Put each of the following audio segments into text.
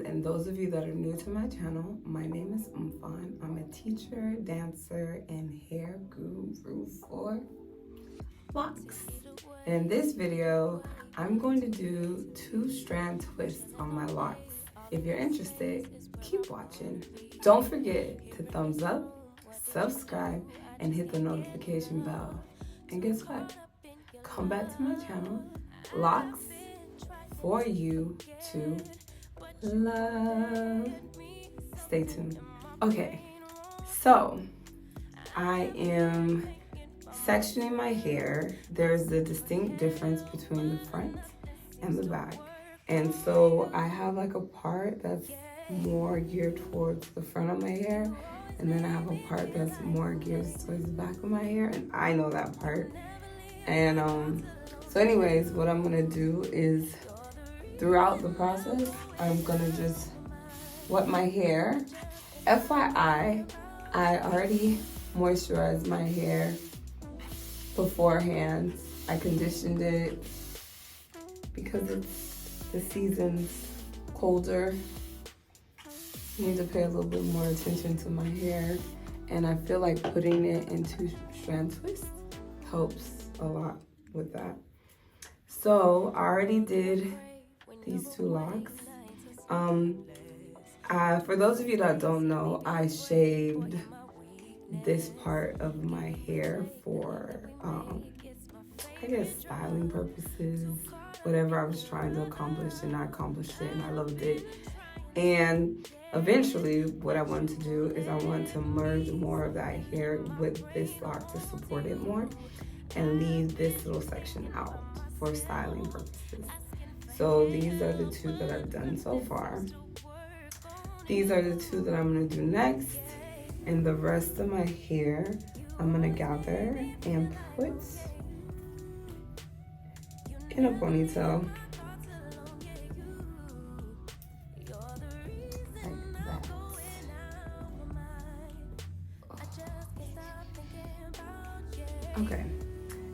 and those of you that are new to my channel, my name is Umfan. I'm a teacher, dancer, and hair guru for Locs. In this video, I'm going to do 2 strand twists on my locks. If you're interested, keep watching. Don't forget to thumbs up, subscribe, and hit the notification bell. And guess what? Come back to my channel, Locs, for you to love. Stay tuned. Okay, so I am sectioning my hair. There's a distinct difference between the front and the back. And so I have like a part that's more geared towards the front of my hair, and then I have a part that's more geared towards the back of my hair, and I know that part. And so anyways, what I'm gonna do is throughout the process, I'm gonna just wet my hair. FYI, I already moisturized my hair beforehand. I conditioned it because it's the season's colder. I need to pay a little bit more attention to my hair, and I feel like putting it into strand twists helps a lot with that. So I already did these 2 locks. For those of you that don't know, I shaved this part of my hair for, I guess, styling purposes, whatever I was trying to accomplish, and I accomplished it, and I loved it. And eventually, what I wanted to do is I wanted to merge more of that hair with this lock to support it more, and leave this little section out for styling purposes. So these are the 2 that I've done so far. These are the 2 that I'm gonna do next. And the rest of my hair, I'm gonna gather and put in a ponytail. Like that. Okay.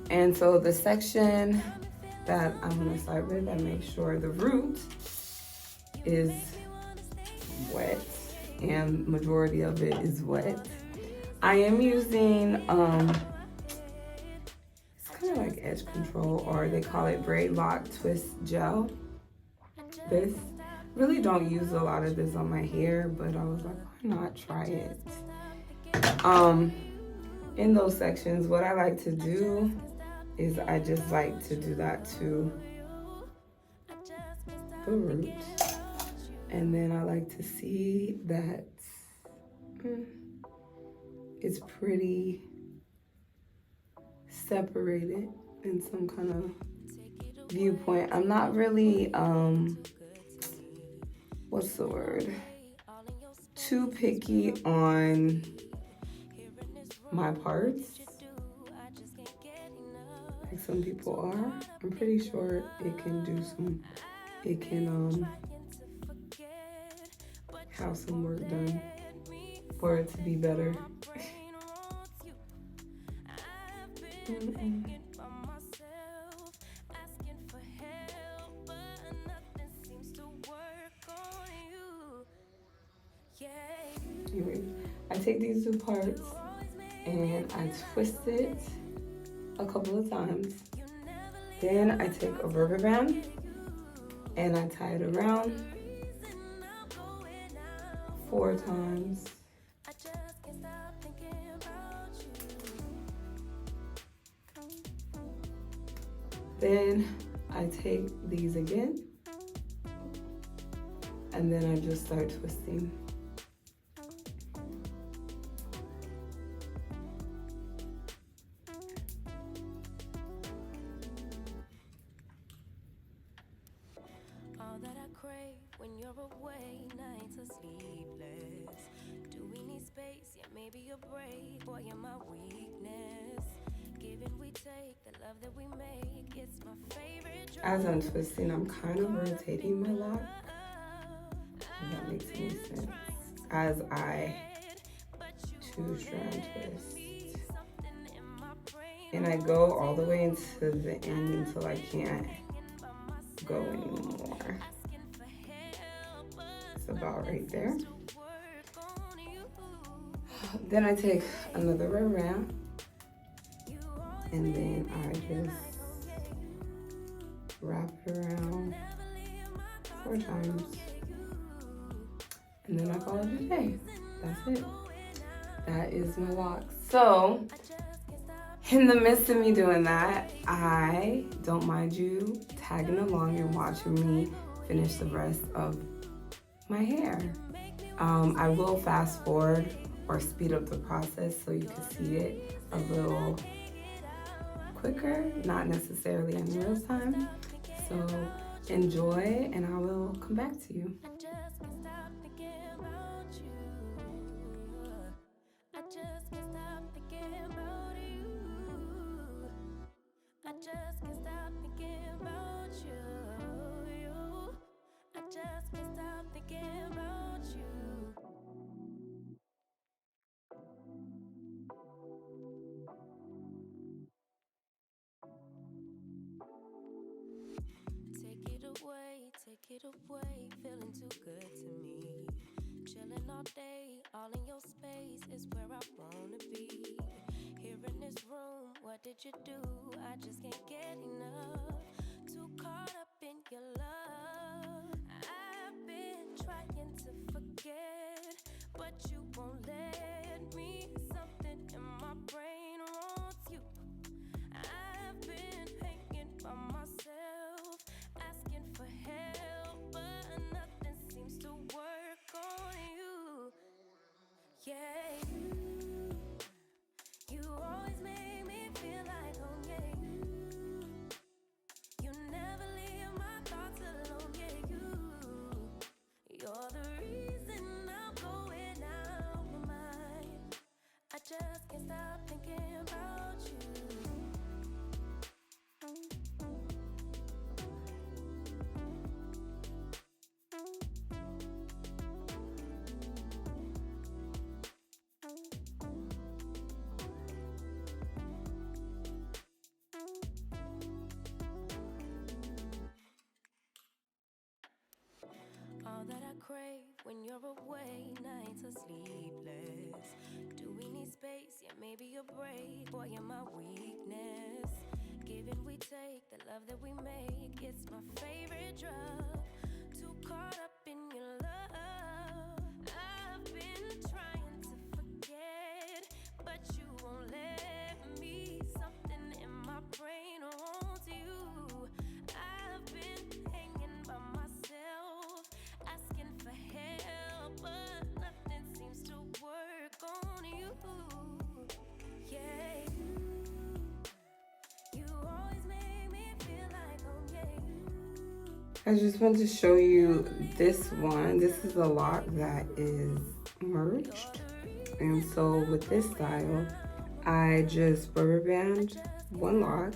And so the section that I'm gonna start with, I make sure the root is wet, and majority of it is wet. I am using, it's kind of like edge control, or they call it braid lock twist gel. This, really don't use a lot of this on my hair, but I was like, why not try it? In those sections, what I like to do is I just like to do that to the root. And then I like to see that it's pretty separated in some kind of viewpoint. I'm not really, what's the word? Too picky on my parts, like some people are. I'm pretty sure it can do some, it can have some work done for it to be better. Anyway, I take these 2 parts and I twist it a couple of times. Then I take a rubber band and I tie it around 4 times. Then I take these again, and then I just start twisting. All that I crave when you're away, nights are sleepless. Do we need space? Yeah, maybe a break. Boy, you're my weakness. Give and we take, the love that we make, it's my favorite. As I'm twisting, I'm kind of rotating my lock, if that makes any sense, as I 2 strand twist. And I go all the way into the end until I can't go anymore. So about right there. Then I take another rubber band and then I just wrap it around 4 times. And then I call it a day. That's it. That is my locks. So, in the midst of me doing that, I don't mind you tagging along and watching me finish the rest of my hair. I will fast forward or speed up the process so you can see it a little quicker, not necessarily in real time. So enjoy, and I will come back to you. Take it away, feeling too good to me. Chilling all day, all in your space is where I wanna be. Here in this room, what did you do? I just can't get enough. Too caught up in your love. I've been trying to forget, but you won't let me. Something in my brain wants you. I've been hanging by myself, asking for help, but nothing seems to work on you. Yeah, you always make me feel like home. Yeah, you never leave my thoughts alone. Yeah, you're the reason I'm going out my mind. I just can't stop thinking about you. All that I crave when you're away, nights are sleepless. Do we need space? Yeah, maybe a break. Boy, you're my weakness. Give and we take, the love that we make, it's my favorite drug. Too caught up in your love. I've been trying to forget, but you won't let me. Something in my brain wants you. I've been hanging by myself, asking for help, but nothing seems to work on you. Yeah, you always make me feel like home. Yeah, I just want to show you this one. This is a lock that is merged. And so with this style, I just rubber band one lock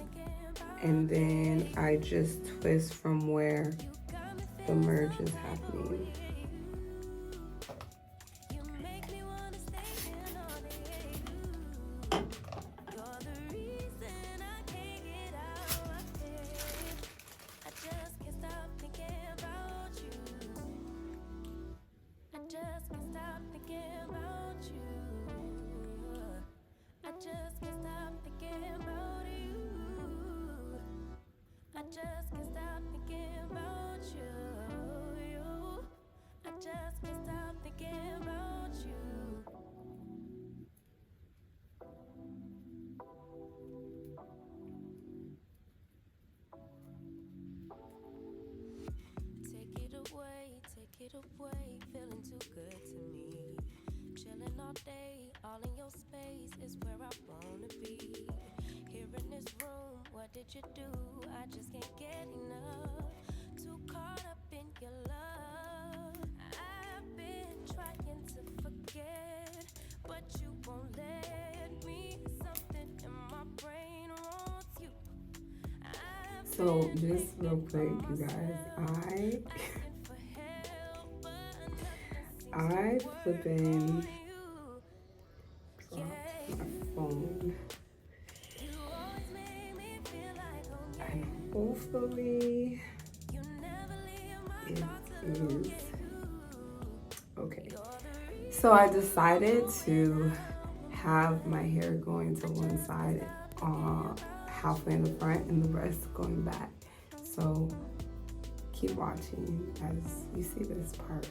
and then I just twist from where the merge is happening. Take it away, feeling too good to me. Chilling all day, all in your space is where I wanna be. Here in this room, what did you do? I just can't get enough. Too caught up in your love. I've been trying to forget, but you won't let me. Something in my brain wants you. So just real quick, you guys, I flipping dropped my phone, and hopefully it is So I decided to have my hair going to one side, halfway in the front and the rest going back. So keep watching as you see this part.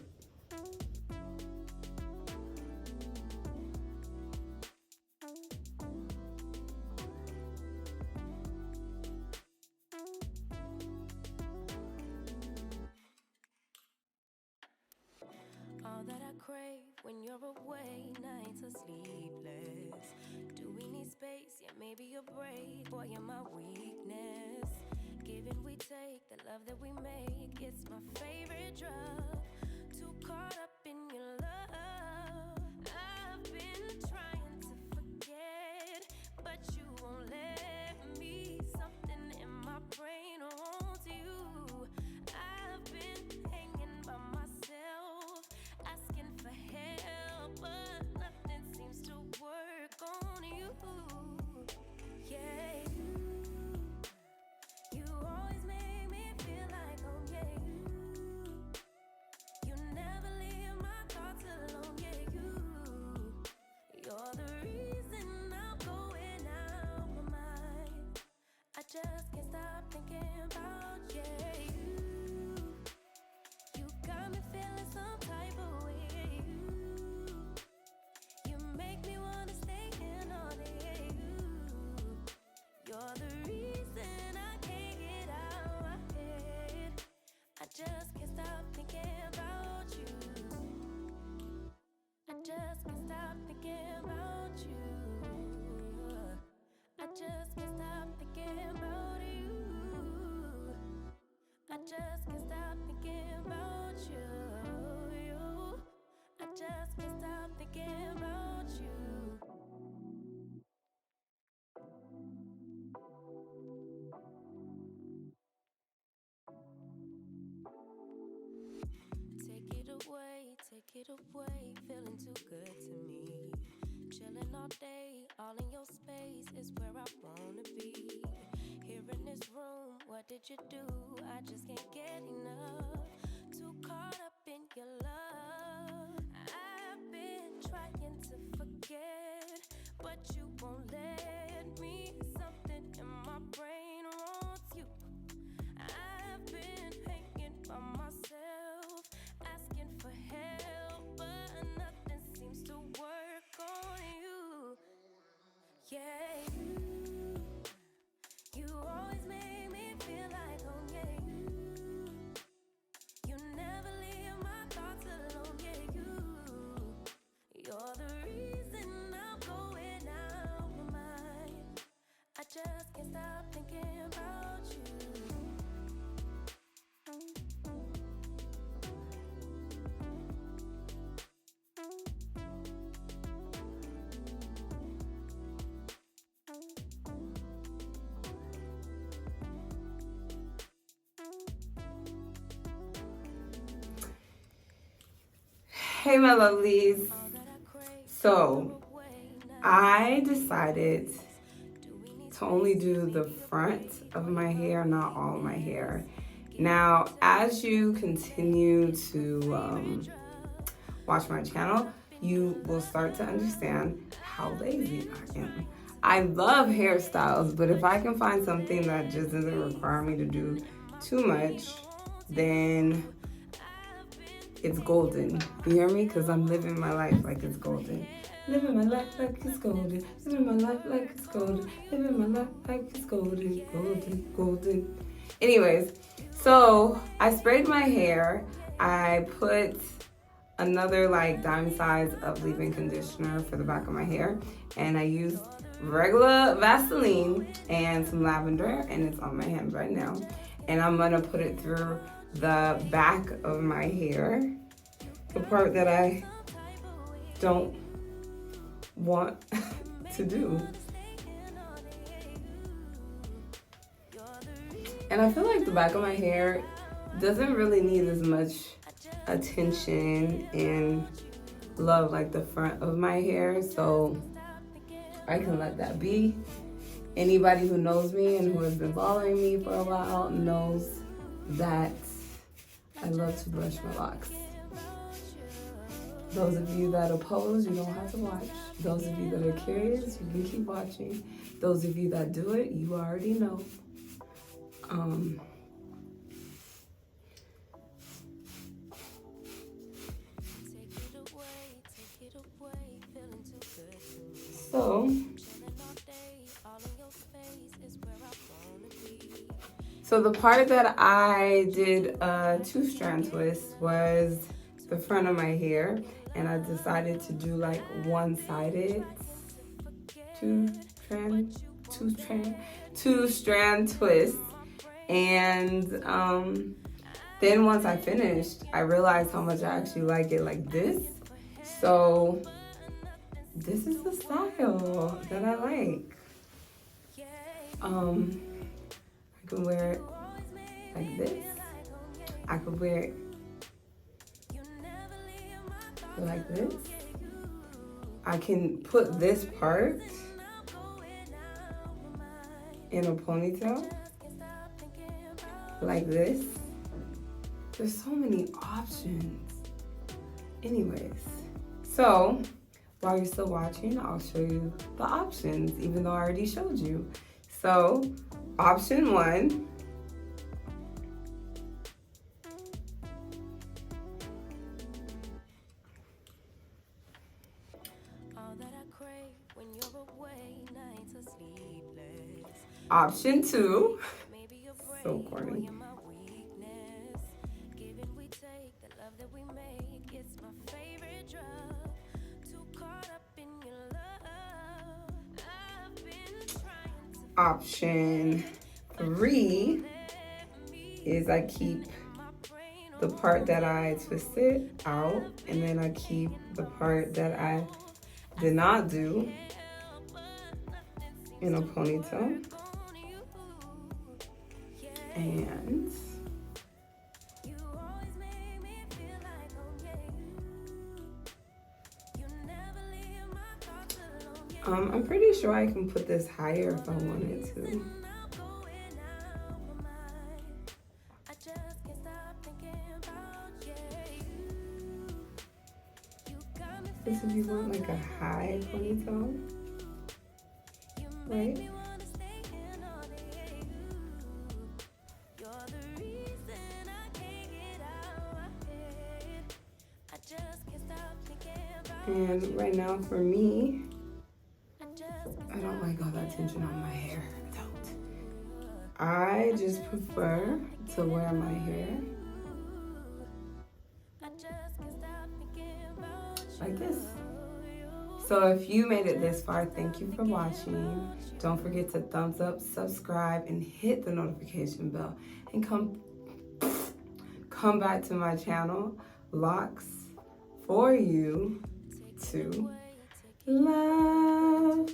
All that I crave when you're away, nights are sleepless. Do we need space? Yeah, maybe a break. Boy, you're my weakness. Give and we take, the love that we make, it's my favorite drug. Too caught up in your love. I've been trying to forget, but you won't let me. Something in my brain wants you. I've been hanging by myself, asking for help, but nothing seems to work on you. Yeah, you always make me feel like home. Yeah, you never leave my thoughts alone. Yeah, you're the reason I'm going out my mind. I just can't stop thinking about you got me feeling some type of way. You make me wanna stay in all day. You're the reason I can't get out my head. I just can't stop thinking about you. I just can't stop thinking about you. I just can't stop thinking about you. I just can't stop thinking about you. I just can't stop thinking about you. Take it away, feeling too good to me. Chilling all day, all in your space is where I wanna be. Here in this room, what did you do? I just can't get enough. Too caught up in your love. I've been trying to forget, but you won't let me. Something in my brain wants you. I've been hanging by myself, asking for help, but nothing seems to work on you. Yeah, you always make me feel like home. Yeah, you never leave my thoughts alone. Yeah, you're the reason I'm going out my mind. I just can't stop thinking about you. Hey my lovelies. So I decided to only do the front of my hair, not all my hair. Now, as you continue to watch my channel, you will start to understand how lazy I am. I love hairstyles, but if I can find something that just doesn't require me to do too much, then it's golden. You hear me? Because I'm living my life like it's golden. Living my life like it's golden. Living my life like it's golden. Living my life like it's golden. Golden, golden. Anyways, so I sprayed my hair. I put another like dime size of leave-in conditioner for the back of my hair. And I used regular Vaseline and some lavender, and it's on my hands right now. And I'm gonna put it through the back of my hair, the part that I don't want to do. And I feel like the back of my hair doesn't really need as much attention and love like the front of my hair, so I can let that be. Anybody who knows me and who has been following me for a while knows that I love to brush my locks. Those of you that oppose, you don't have to watch. Those of you that are curious, you can keep watching. Those of you that do it, you already know. So the part that I did a 2-strand twist was the front of my hair, and I decided to do like one-sided two-strand twist. And then once I finished, I realized how much I actually like it like this. So this is the style that I like. I can wear it like this. I could wear it like this. I can put this part in a ponytail like this. There's so many options. Anyways, so while you're still watching, I'll show you the options, even though I already showed you. So option 1, option 2, so corny. Option 3 is I keep the part that I twisted out, and then I keep the part that I did not do in a ponytail. And I'm pretty sure I can put this higher if I wanted to. This if you want like a high ponytail, right? And right now for me, I don't like all that tension on my hair. I just prefer to wear my hair like this. So if you made it this far, thank you for watching. Don't forget to thumbs up, subscribe, and hit the notification bell. And come back to my channel, Locs, for you to love.